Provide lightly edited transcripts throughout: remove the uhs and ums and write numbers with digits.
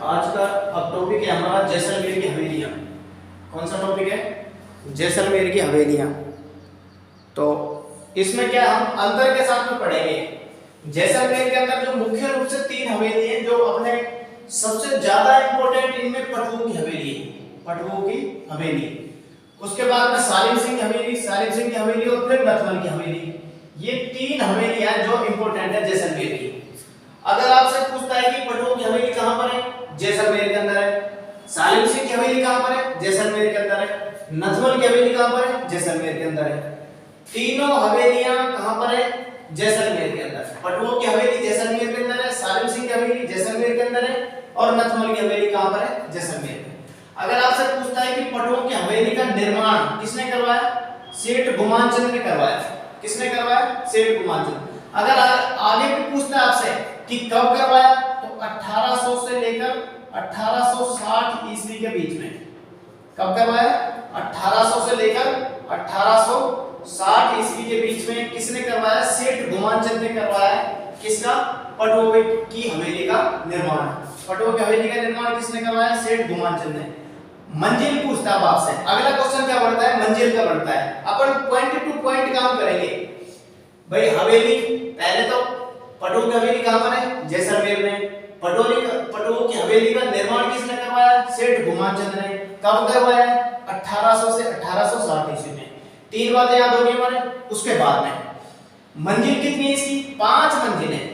आज का अब टॉपिक है हमारा जैसलमेर की हवेलियाँ। कौन सा टॉपिक है? जैसलमेर की हवेलियाँ। तो इसमें क्या हम अंतर के साथ में पढ़ेंगे। जैसलमेर के अंदर जो मुख्य रूप से 3 हवेली हैं जो अपने सबसे ज्यादा इंपॉर्टेंट, इनमें पटवों की हवेली है, पटवों की हवेली। उसके बाद में सालिम सिंह की हवेली और फिर नथमल की हवेली। ये 3 हवेलियां जो इंपॉर्टेंट है जैसलमेर की। अगर आपसे पूछता है कि पटवों की हवेली कहां पर है? जैसलमेर के अंदर है। सालिम सिंह की हवेली कहां पर है? जैसलमेर के अंदर है। नथमल की हवेली कहां पर है? जैसलमेर के अंदर है। तीनों हवेलियां कहां पर है? जैसलमेर के अंदर। पटवों की हवेली जैसलमेर के अंदर है, सालिम सिंह की हवेली जैसलमेर के अंदर है और नथमल की हवेली कहां पर है? जैसलमेर में। अगर आपसे पूछता है कि पटवों की हवेली का निर्माण किसने करवाया? सेठ गुमानचंद ने करवाया। किसने करवाया? सेठ गुमानचंद। अगर आगे भी पूछता है आपसे कि कब करवाया, तो 1800 से लेकर 1860 ईस्वी के बीच में। कब करवाया? 1800 से लेकर 1860 ईस्वी के बीच में किसने करवाया? सेठ गुमानचंद ने करवाया। किसका? पटवों की हवेली का निर्माण। पटवों की हवेली का निर्माण किसने करवाया? सेठ गुमानचंद ने। मंजिल पूछता है आपसे। अगला क्वेश्चन क्या बढ़ता है? मंजिल का बढ़ता है। अपन पॉइंट टू पॉइंट काम करेंगे भाई। हवेली, पहले तो पटवों की हवेली कहां पर है? जैसलमेर में। पटवों की हवेली का निर्माण किसने करवाया? सेठ गुमानचंद ने। कब करवाया? 1800 से 1860 ईस्वी में। 3 बातें याद होगी हमारे। उसके बाद में मंजिल कितनी है इसकी? 5 मंजिल है।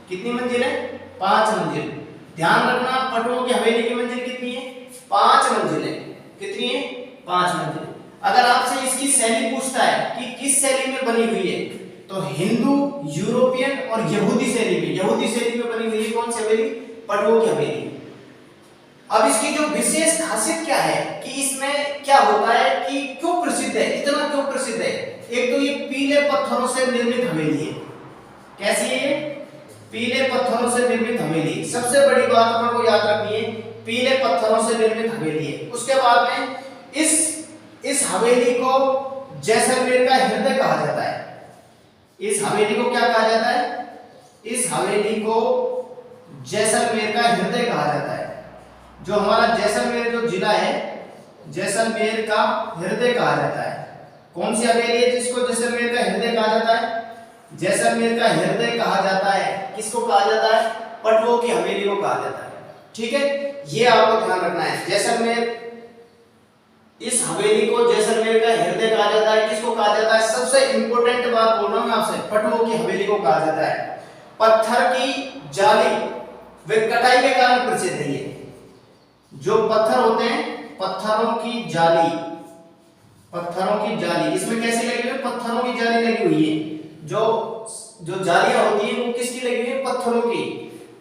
कितनी मंजिल है? 5 मंजिल। ध्यान रखना, पटवों की हवेली की मंजिल कितनी है? 5 मंजिल है। कितनी है? 5 मंजिल। अगर आपसे इसकी शैली पूछता है कि किस शैली में बनी हुई है, तो हिंदू, यूरोपियन और यहूदी शैली में। यहूदी शैली में बनी हुई है कौन सी हवेली? पटवों की हवेली। अब इसकी जो विशेष खासियत क्या है कि इसमें क्या होता है कि क्यों प्रसिद्ध है, इतना क्यों प्रसिद्ध है? एक तो ये पीले पत्थरों से निर्मित हवेली है। कैसी है ये? पीले पत्थरों से निर्मित हवेली। सबसे बड़ी बात अपन को याद रखनी है, पीले पत्थरों से निर्मित हवेली है। उसके बाद में इस हवेली को जैसलमेर का हृदय कहा जाता है। इस हवेली को क्या कहा जाता है? इस हवेली को जैसलमेर का हृदय कहा जाता है। जो हमारा जैसलमेर जो जिला है, जैसलमेर का हृदय कहा जाता है। कौन सी हवेली है जिसको जैसलमेर का हृदय कहा जाता है? जैसलमेर का हृदय कहा जाता है। किसको कहा जाता है? पटवों की हवेली को कहा जाता है। ठीक है, ये आपको ध्यान रखना है। जैसलमेर, इस हवेली को जैसलमेर का हृदय कहा जाता है। किसको कहा जाता है? सबसे इंपॉर्टेंट बात बोल रहा हूं आपसे, पटवों की हवेली को कहा जाता है। पत्थर की जाली व कटाई के कारण प्रसिद्ध है ये। जो पत्थर होते हैं, पत्थरों की जाली, पत्थरों की जाली, इसमें कैसे लगी हुई है? पत्थरों की जाली लगी हुई है। जो जालियां होती हैं वो किसकी लगी हुई है? पत्थरों की।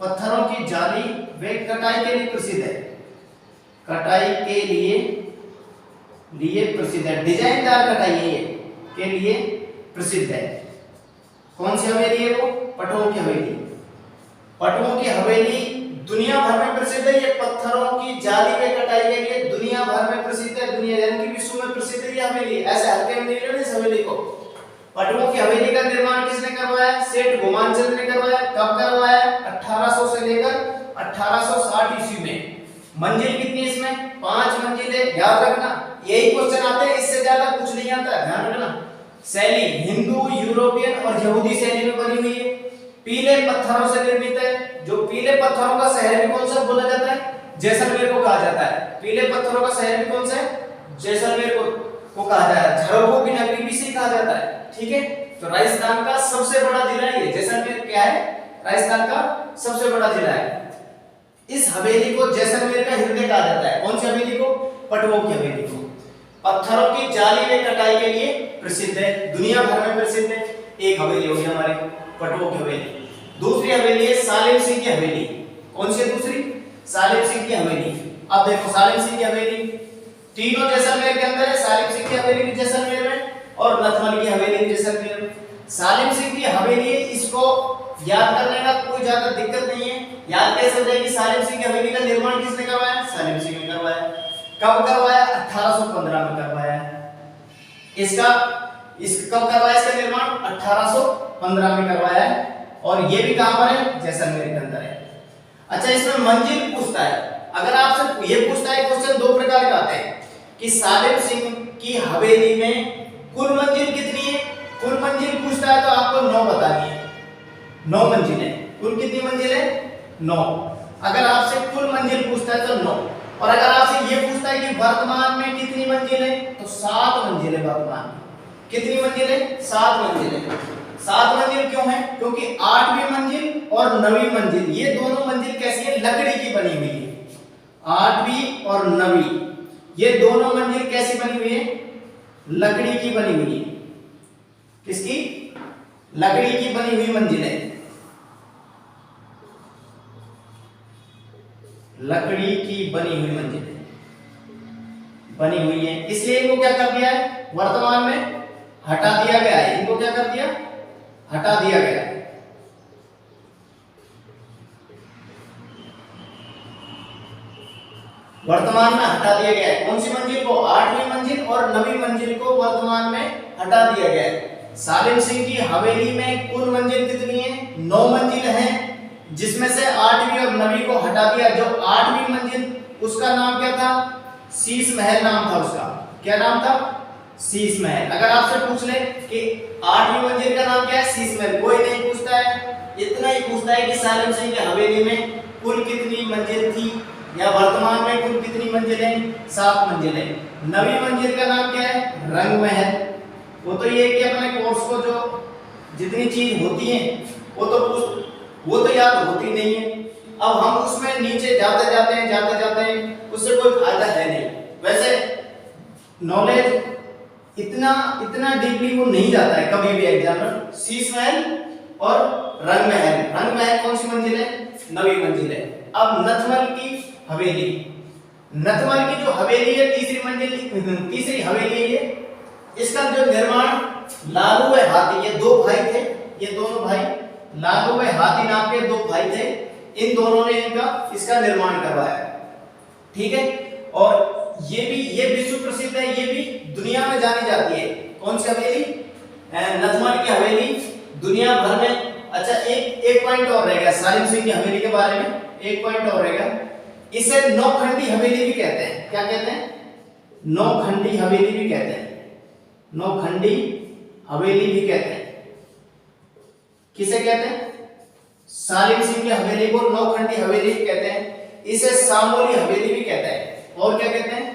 पत्थरों की जाली वे कटाई के लिए प्रसिद्ध है। कटाई के लिए प्रसिद्ध है। डिजाइनदार कटाई है के लिए प्रसिद्ध है। कौन सी हवेली है वो? पटवों की हवेली। पटवों की हवेली दुनिया भर में प्रसिद्ध है। ये पत्थरों की जाली में कटाई के लिए दुनिया भर में प्रसिद्ध है। दुनिया यानी कि विश्व में प्रसिद्ध है ये हवेली। ऐसे हल्के में नहीं लेना इस हवेली को। पटवों की हवेली का निर्माण किसने करवाया? सेठ गुमानचंद ने करवाया। कब करवाया? 1800 से लेकर 1860 ईस्वी में। मंजिल कितनी है इसमें? 5 मंजिल है। याद रखना, यही क्वेश्चन आते हैं, इससे ज्यादा कुछ नहीं आता, ध्यान रखना। शैली हिंदू, यूरोपियन और यहूदी शैली में बनी हुई है। पीले पत्थरों से निर्मित है। जो पीले पत्थरों का शहर भी कौन सा बोला जाता है? जैसलमेर को कहा जाता है। पीले पत्थरों का शहर भी कौन सा है? जैसलमेर को कहा जाता है। झरोखों की नगरी भी इसे कहा जाता है। ठीक है, तो राजस्थान का सबसे बड़ा जिला ये जैसलमेर क्या है? राजस्थान का सबसे बड़ा जिला है। इस हवेली को जैसलमेर का हृदय कहा जाता है। कौन सी हवेली को? पटवों की हवेली को। पत्थरों की जाली में कटाई के लिए प्रसिद्ध है, दुनिया भर में प्रसिद्ध है। एक हवेली होगी हमारी पटवों की हवेली। दूसरी हवेली है सालिम सिंह की हवेली। कौन सी है दूसरी? सालिम सिंह की हवेली। अब देखो, सालिम सिंह की हवेली तीनों जैसलमेर के अंदर है। सालिम सिंह की हवेली भी जैसलमेर में और नथमल की हवेली भी जैसलमेर में। सालिम सिंह की हवेली, इसको याद करने का कोई ज्यादा दिक्कत नहीं है। याद कैसे हो जाएगी? सालिम सिंह की हवेली का निर्माण किसने करवाया? सालिम सिंह ने करवाया। कब करवाया? 1815 में करवाया। कब करवाया इसका निर्माण? 1815 में करवाया है। और ये भी कहां पर है? जैसलमेर के अंदर है। अच्छा, इसमें मंजिल पूछता है। अगर आपसे ये पूछता है क्वेश्चन दो प्रकार का आता है कि सालिम सिंह की हवेली में कुल मंजिल कितनी है। कुल मंजिल पूछता है तो आपको 9 बतानी है, 9 मंजिल है। कुल कितनी मंजिल है? 9। अगर आपसे कुल मंजिल पूछता है तो 9, और अगर आपसे ये पूछता है कि वर्तमान में कितनी मंजिल है तो 7 मंजिल है वर्तमान में। कितनी मंजिल है? 7 मंजिल है। 7 मंजिल क्यों है? क्योंकि 8वीं मंजिल और 9वीं मंजिल ये दोनों मंजिल कैसी है? लकड़ी की बनी हुई है। 8वीं और 9वीं ये दोनों मंजिल कैसी बनी हुई है? लकड़ी की बनी हुई है। किसकी? लकड़ी की बनी हुई मंजिल है, लकड़ी की बनी हुई मंजिल बनी हुई है। इसलिए इनको क्या कर दिया है? वर्तमान में हटा दिया गया है। इनको क्या कर दिया? हटा दिया गया है। वर्तमान में हटा दिया गया है। कौन सी मंजिल को? 8वीं मंजिल और 9वीं मंजिल को वर्तमान में हटा दिया गया है। सालिम सिंह की हवेली में कुल मंजिल कितनी है? 9 मंजिल है, जिसमें से 8वीं और 9वीं को हटा दिया। जो 8वीं मंजिल उसका नाम क्या था? शीश महल नाम था उसका। क्या नाम था? शीश महल। अगर आपसे पूछ ले कि 8वीं मंजिल का नाम क्या है? शीश महल, कोई नहीं पूछता है। इतना ही पूछता है कि सालिम सिंह की हवेली में कुल कितनी मंजिल थी, या वर्तमान में कुल कितनी मंजिल है? 7 मंजिल है। 9वीं मंजिल का नाम क्या है? रंग महल। वो तो ये कि अपने कोर्स को जो जितनी चीज होती है वो तो याद होती नहीं है। अब हम उसमें नीचे जाते जाते हैं उससे कोई फायदा है नहीं। वैसे नॉलेज इतना डीपली वो नहीं जाता है कभी भी एग्जामिनर। शीश महल और रंग महल। रंग महल कौन सी मंजिल है? 9वीं मंजिल है। अब नथमल की हवेली, नथमल की जो हवेली है तीसरी हवेली है। इसका जो निर्माण लालू व हाथी, ये 2 भाई थे, ये दोनों भाई लालू व हाथी नाम के 2 भाई थे। इन दोनों ने इसका निर्माण करवाया। ठीक है, और ये विश्व प्रसिद्ध है, ये भी दुनिया में जानी जाती है। कौन सी हवेली? नथमल की हवेली दुनिया भर में। अच्छा, एक पॉइंट और रहेगा सालिम सिंह की हवेली के बारे में, एक पॉइंट और रहेगा। इसे नौखंडी हवेली भी कहते हैं। क्या कहते हैं? नौखंडी हवेली भी कहते हैं। नौखंडी हवेली भी कहते हैं। किसे कहते हैं? सालिम सिंह की हवेली को नौखंडी हवेली कहते हैं। इसे सामोली हवेली भी कहते हैं। और क्या कहते हैं?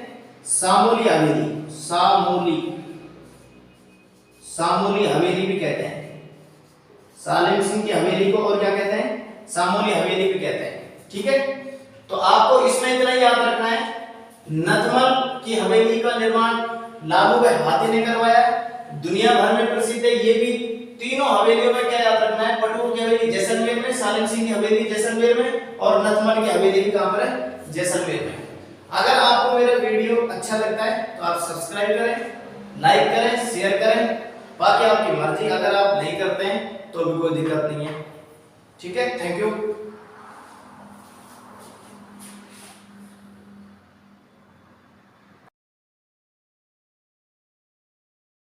सामोली हवेली, सामोली हवेली भी कहते हैं। सालिम सिंह की हवेली को और क्या कहते हैं? सामोली हवेली भी कहते हैं। ठीक है, तो आपको इसमें इतना याद रखना है, नथमल की हवेली का निर्माण लालू व हाथी ने करवाया, दुनिया भर में प्रसिद्ध है। ये भी तीनों हवेलियों में क्या याद रखना है? पटोर की हवेली जैसलमेर में, सालिम सिंह की हवेली जैसलमेर में, और नथमल की हवेली भी कहां पर है? जैसलमेर में। अगर आपको मेरा वीडियो अच्छा लगता है तो आप सब्सक्राइब करें, लाइक करें, शेयर करें। बाकी आपकी मर्जी, अगर आप नहीं करते हैं तो भी कोई दिक्कत नहीं है। ठीक है, थैंक यू।